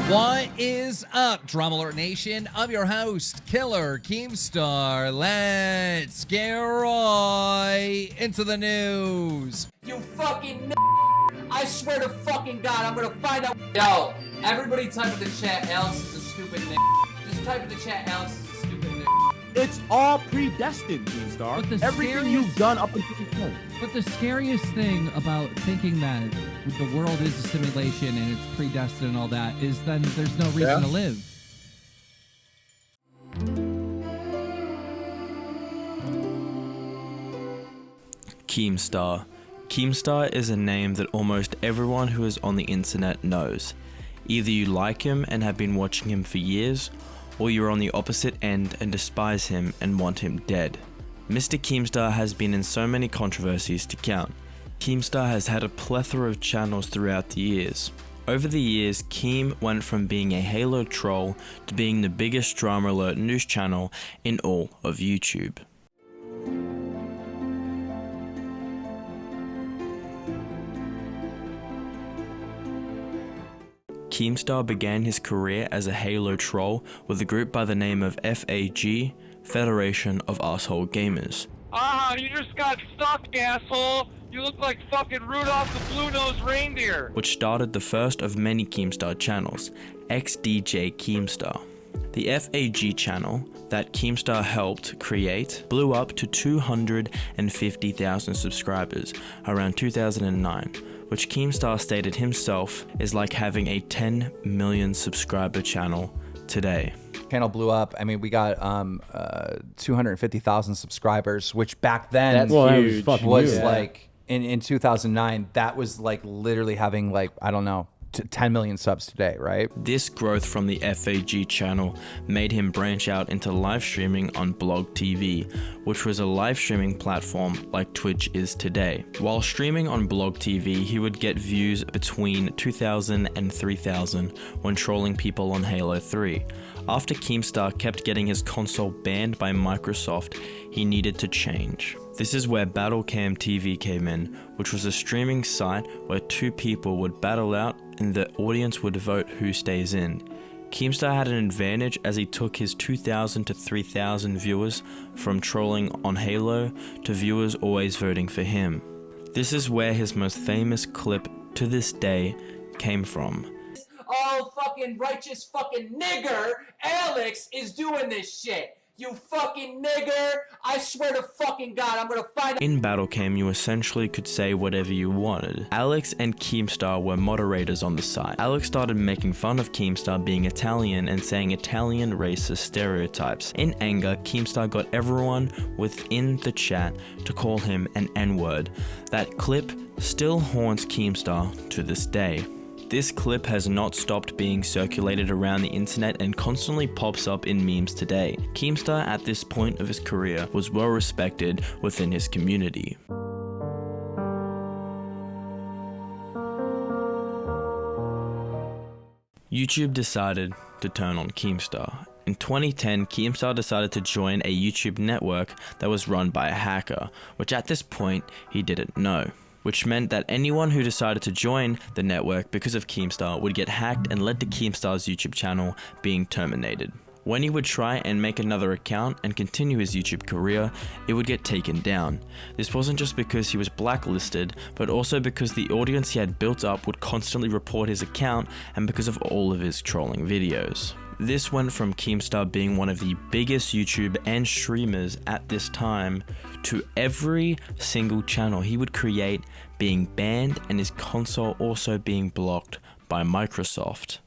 What is up, Drama Alert Nation? I'm your host, Killer Keemstar. Let's get right into the news. You fucking I swear to fucking God, I'm gonna find out. Yo, everybody type in the chat, Alex is a stupid Just type in the chat, Alex is a stupid It's all predestined, Keemstar. Everything you've done up until this point. But the scariest thing about thinking that the world is a simulation and it's predestined and all that is then there's no reason to live. Keemstar. Keemstar is a name that almost everyone who is on the internet knows. Either you like him and have been watching him for years, or you're on the opposite end and despise him and want him dead. Mr. Keemstar has been in so many controversies to count. Keemstar has had a plethora of channels throughout the years. Over the years, Keem went from being a Halo troll to being the biggest Drama Alert news channel in all of YouTube. Keemstar began his career as a Halo troll with a group by the name of FAG, Federation of Asshole Gamers. You just got stuck, asshole! You look like fucking Rudolph the Blue-Nosed Reindeer! Which started the first of many Keemstar channels, XDJ Keemstar. The FAG channel that Keemstar helped create blew up to 250,000 subscribers around 2009, which Keemstar stated himself is like having a 10 million subscriber channel today. Channel blew up. I mean, we got 250,000 subscribers, which back then was like in 2009. That was like literally having like, I don't know, 10 million subs today, right? This growth from the FAG channel made him branch out into live streaming on Blog TV, which was a live streaming platform like Twitch is today. While streaming on Blog TV, he would get views between 2,000 and 3,000 when trolling people on Halo 3. After Keemstar kept getting his console banned by Microsoft, he needed to change. This is where Battlecam TV came in, which was a streaming site where two people would battle out and the audience would vote who stays in. Keemstar had an advantage as he took his 2,000 to 3,000 viewers from trolling on Halo to viewers always voting for him. This is where his most famous clip to this day came from. Oh, fucking righteous fucking nigger, Alex is doing this shit. You fucking nigger! I swear to fucking God, I'm gonna find. In Battlecam, you essentially could say whatever you wanted. Alex and Keemstar were moderators on the site. Alex started making fun of Keemstar being Italian and saying Italian racist stereotypes. In anger, Keemstar got everyone within the chat to call him an N-word. That clip still haunts Keemstar to this day. This clip has not stopped being circulated around the internet and constantly pops up in memes today. Keemstar at this point of his career was well respected within his community. YouTube decided to turn on Keemstar. In 2010, Keemstar decided to join a YouTube network that was run by a hacker, which at this point he didn't know. Which meant that anyone who decided to join the network because of Keemstar would get hacked and led to Keemstar's YouTube channel being terminated. When he would try and make another account and continue his YouTube career, it would get taken down. This wasn't just because he was blacklisted, but also because the audience he had built up would constantly report his account and because of all of his trolling videos. This went from Keemstar being one of the biggest YouTube and streamers at this time to every single channel he would create being banned and his console also being blocked by Microsoft.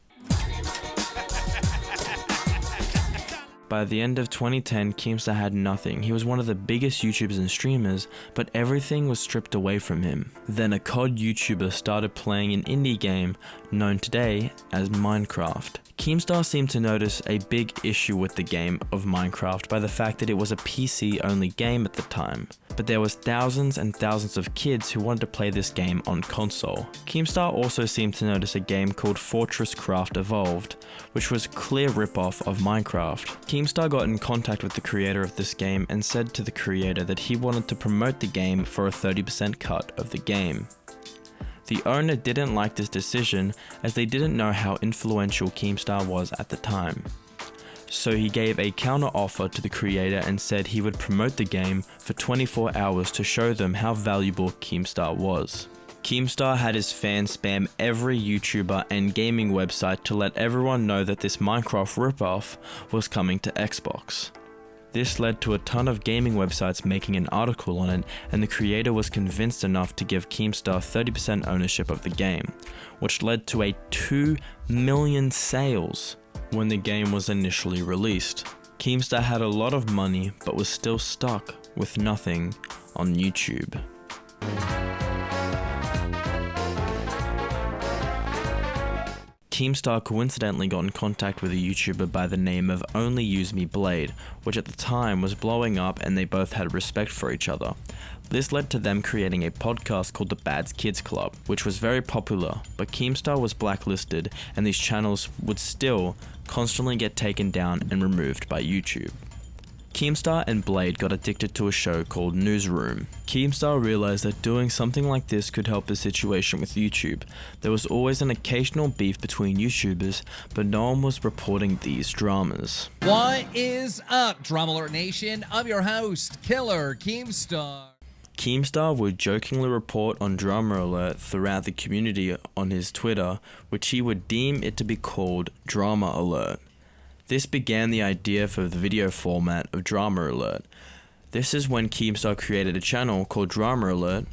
By the end of 2010, Keemstar had nothing. He was one of the biggest YouTubers and streamers, but everything was stripped away from him. Then a COD YouTuber started playing an indie game known today as Minecraft. Keemstar seemed to notice a big issue with the game of Minecraft by the fact that it was a PC-only game at the time, but there was thousands and thousands of kids who wanted to play this game on console. Keemstar also seemed to notice a game called Fortress Craft Evolved, which was a clear ripoff of Minecraft. Keemstar got in contact with the creator of this game and said to the creator that he wanted to promote the game for a 30% cut of the game. The owner didn't like this decision as they didn't know how influential Keemstar was at the time. So he gave a counter offer to the creator and said he would promote the game for 24 hours to show them how valuable Keemstar was. Keemstar had his fans spam every YouTuber and gaming website to let everyone know that this Minecraft ripoff was coming to Xbox. This led to a ton of gaming websites making an article on it, and the creator was convinced enough to give Keemstar 30% ownership of the game, which led to a 2 million sales when the game was initially released. Keemstar had a lot of money but was still stuck with nothing on YouTube. Keemstar coincidentally got in contact with a YouTuber by the name of Only Use Me Blade, which at the time was blowing up and they both had respect for each other. This led to them creating a podcast called the Bad Kids Club, which was very popular, but Keemstar was blacklisted and these channels would still constantly get taken down and removed by YouTube. Keemstar and Blade got addicted to a show called Newsroom. Keemstar realized that doing something like this could help the situation with YouTube. There was always an occasional beef between YouTubers, but no one was reporting these dramas. What is up, Drama Alert Nation? I'm your host, Killer Keemstar. Keemstar would jokingly report on Drama Alert throughout the community on his Twitter, which he would deem it to be called Drama Alert. This began the idea for the video format of Drama Alert. This is when Keemstar created a channel called Drama Alert.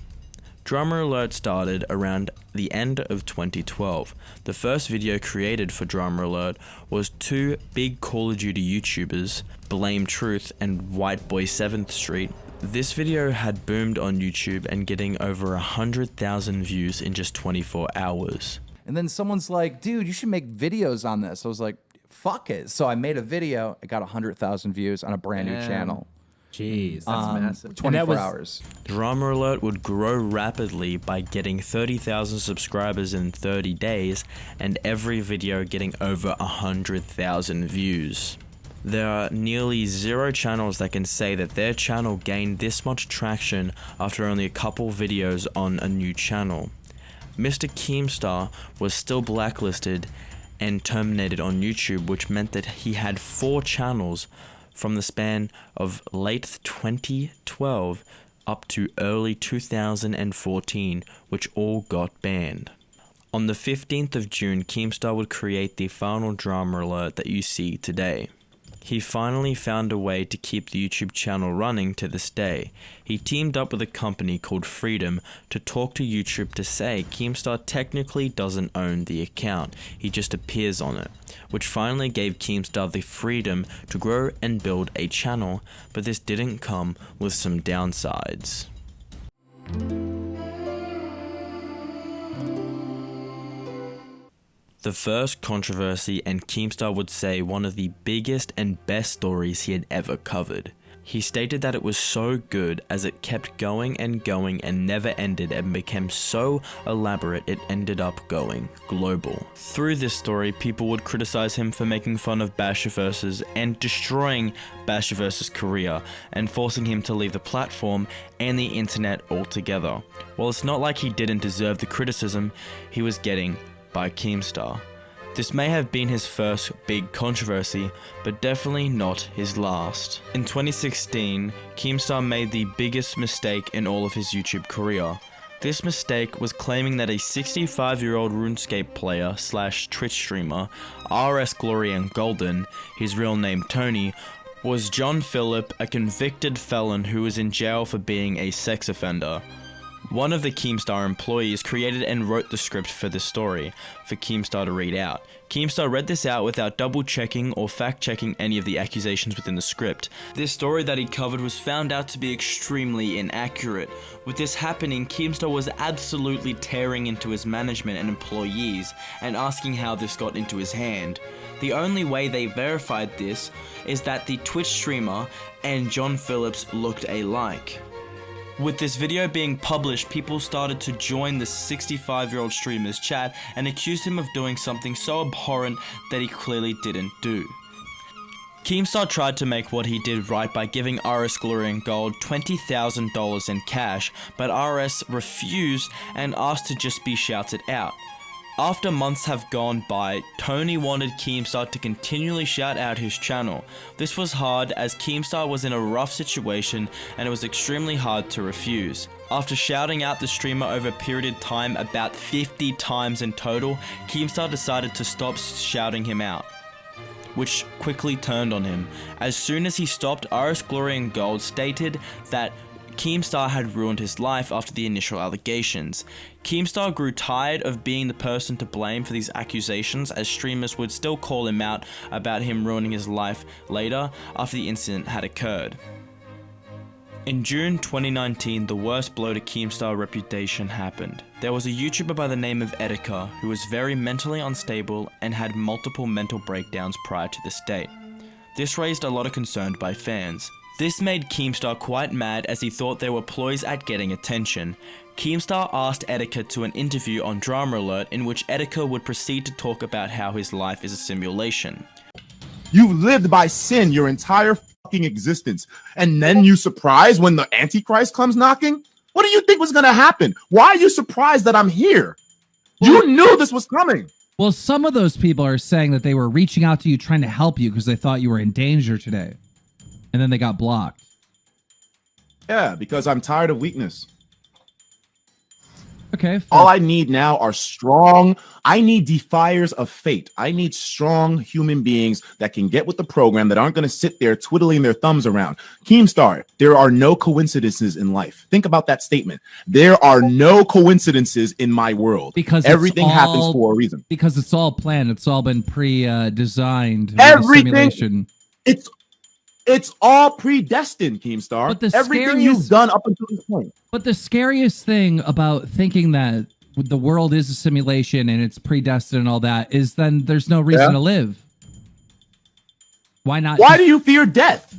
Drama Alert started around the end of 2012. The first video created for Drama Alert was two big Call of Duty YouTubers, Blame Truth and White Boy 7th Street. This video had boomed on YouTube and getting over 100,000 views in just 24 hours. And then someone's like, dude, you should make videos on this. I was like, fuck it. So I made a video. It got 100,000 views on a brand new channel. Jeez, that's massive. 24 hours. Drama Alert would grow rapidly by getting 30,000 subscribers in 30 days and every video getting over 100,000 views. There are nearly 0 channels that can say that their channel gained this much traction after only a couple videos on a new channel. Mr. Keemstar was still blacklisted and terminated on YouTube, which meant that he had 4 channels from the span of late 2012 up to early 2014, which all got banned. On the 15th of June, Keemstar would create the final Drama Alert that you see today. He finally found a way to keep the YouTube channel running to this day. He teamed up with a company called Freedom to talk to YouTube to say Keemstar technically doesn't own the account, he just appears on it, which finally gave Keemstar the freedom to grow and build a channel, but this didn't come with some downsides. The first controversy, and Keemstar would say one of the biggest and best stories he had ever covered. He stated that it was so good as it kept going and never ended and became so elaborate it ended up going global. Through this story, people would criticize him for making fun of Bashverse's and destroying Bashverse's career and forcing him to leave the platform and the internet altogether. While it's not like he didn't deserve the criticism he was getting by Keemstar. This may have been his first big controversy, but definitely not his last. In 2016, Keemstar made the biggest mistake in all of his YouTube career. This mistake was claiming that a 65-year-old RuneScape player / Twitch streamer, RS Glory and Golden, his real name Tony, was John Phillip, a convicted felon who was in jail for being a sex offender. One of the Keemstar employees created and wrote the script for this story for Keemstar to read out. Keemstar read this out without double checking or fact checking any of the accusations within the script. This story that he covered was found out to be extremely inaccurate. With this happening, Keemstar was absolutely tearing into his management and employees and asking how this got into his hand. The only way they verified this is that the Twitch streamer and John Phillips looked alike. With this video being published, people started to join the 65-year-old streamer's chat and accused him of doing something so abhorrent that he clearly didn't do. Keemstar tried to make what he did right by giving RS Glory and Gold $20,000 in cash, but RS refused and asked to just be shouted out. After months have gone by, Tony wanted Keemstar to continually shout out his channel. This was hard as Keemstar was in a rough situation and it was extremely hard to refuse. After shouting out the streamer over a period of time about 50 times in total, Keemstar decided to stop shouting him out, which quickly turned on him. As soon as he stopped, RS Glory and Gold stated that Keemstar had ruined his life after the initial allegations. Keemstar grew tired of being the person to blame for these accusations, as streamers would still call him out about him ruining his life later after the incident had occurred. In June 2019, the worst blow to Keemstar's reputation happened. There was a YouTuber by the name of Etika who was very mentally unstable and had multiple mental breakdowns prior to this date. This raised a lot of concern by fans. This made Keemstar quite mad as he thought they were ploys at getting attention. Keemstar asked Etika to an interview on Drama Alert in which Etika would proceed to talk about how his life is a simulation. You've lived by sin your entire fucking existence, and then you surprised when the Antichrist comes knocking? What do you think was going to happen? Why are you surprised that I'm here? You knew this was coming. Well, some of those people are saying that they were reaching out to you trying to help you because they thought you were in danger today. And then they got blocked. Yeah, because I'm tired of weakness. Okay. All I need now are strong. I need defiers of fate. I need strong human beings that can get with the program, that aren't going to sit there twiddling their thumbs around. Keemstar, there are no coincidences in life. Think about that statement. There are no coincidences in my world. Because everything happens for a reason. Because it's all planned. It's all been pre-designed. Everything. It's all predestined, Keemstar. But everything you've done up until this point. But the scariest thing about thinking that the world is a simulation and it's predestined and all that is then there's no reason to live. Why not? Why do you fear death?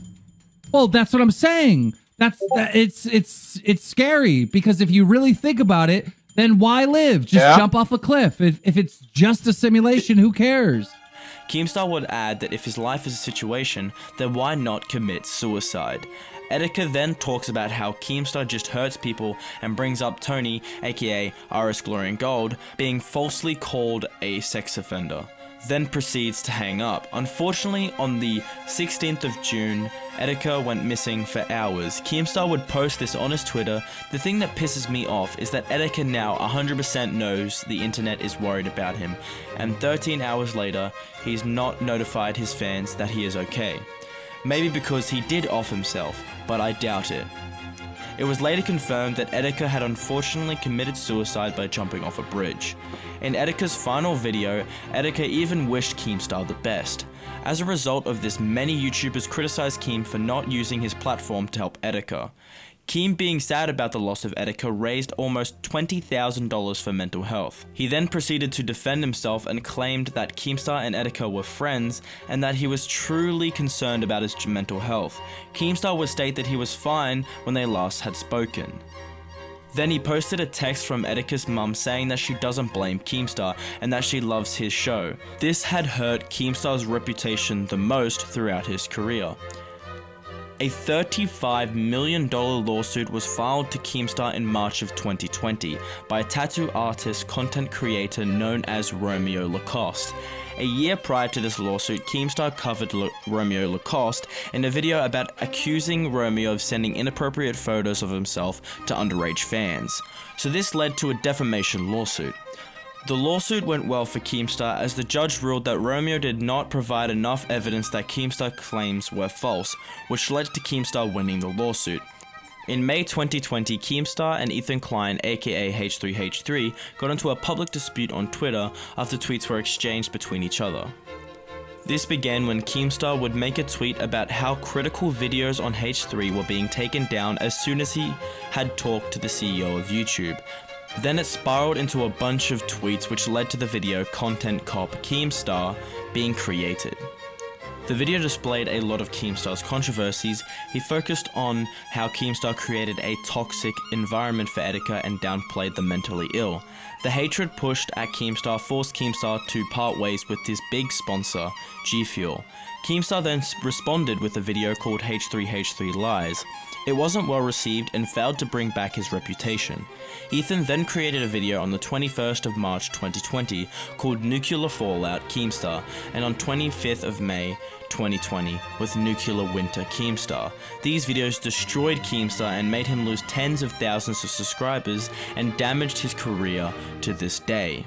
Well, that's what I'm saying. It's scary because if you really think about it, then why live? Just jump off a cliff. If it's just a simulation, who cares? Keemstar would add that if his life is a situation, then why not commit suicide? Etika then talks about how Keemstar just hurts people and brings up Tony, aka RS Glory and Gold, being falsely called a sex offender, then proceeds to hang up. Unfortunately, on the 16th of June, Etika went missing for hours. Keemstar would post this on his Twitter. The thing that pisses me off is that Etika now 100% knows the internet is worried about him, and 13 hours later, he's not notified his fans that he is okay. Maybe because he did off himself, but I doubt it. It was later confirmed that Etika had unfortunately committed suicide by jumping off a bridge. In Etika's final video, Etika even wished Keemstar the best. As a result of this, many YouTubers criticized Keem for not using his platform to help Etika. Keem, being sad about the loss of Etika, raised almost $20,000 for mental health. He then proceeded to defend himself and claimed that Keemstar and Etika were friends and that he was truly concerned about his mental health. Keemstar would state that he was fine when they last had spoken. Then he posted a text from Etika's mum saying that she doesn't blame Keemstar and that she loves his show. This had hurt Keemstar's reputation the most throughout his career. A $35 million lawsuit was filed to Keemstar in March of 2020 by a tattoo artist content creator known as Romeo Lacoste. A year prior to this lawsuit, Keemstar covered Romeo Lacoste in a video about accusing Romeo of sending inappropriate photos of himself to underage fans. So this led to a defamation lawsuit. The lawsuit went well for Keemstar as the judge ruled that Romeo did not provide enough evidence that Keemstar claims were false, which led to Keemstar winning the lawsuit. In May 2020, Keemstar and Ethan Klein, aka H3H3, got into a public dispute on Twitter after tweets were exchanged between each other. This began when Keemstar would make a tweet about how critical videos on H3 were being taken down as soon as he had talked to the CEO of YouTube. Then it spiraled into a bunch of tweets which led to the video Content Cop Keemstar being created. The video displayed a lot of Keemstar's controversies. He focused on how Keemstar created a toxic environment for Etika and downplayed the mentally ill. The hatred pushed at Keemstar forced Keemstar to part ways with his big sponsor, G Fuel. Keemstar then responded with a video called H3H3 Lies. It wasn't well received and failed to bring back his reputation. Ethan then created a video on the 21st of March 2020 called Nuclear Fallout Keemstar, and on 25th of May 2020 with Nuclear Winter Keemstar. These videos destroyed Keemstar and made him lose tens of thousands of subscribers and damaged his career to this day.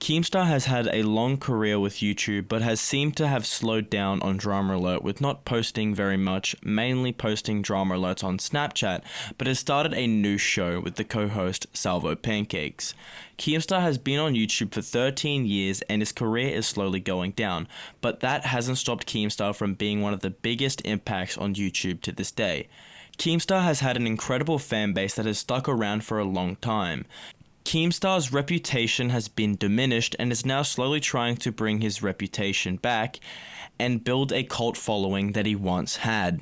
Keemstar has had a long career with YouTube, but has seemed to have slowed down on Drama Alert with not posting very much, mainly posting drama alerts on Snapchat, but has started a new show with the co-host Salvo Pancakes. Keemstar has been on YouTube for 13 years and his career is slowly going down, but that hasn't stopped Keemstar from being one of the biggest impacts on YouTube to this day. Keemstar has had an incredible fan base that has stuck around for a long time. Keemstar's reputation has been diminished and is now slowly trying to bring his reputation back and build a cult following that he once had.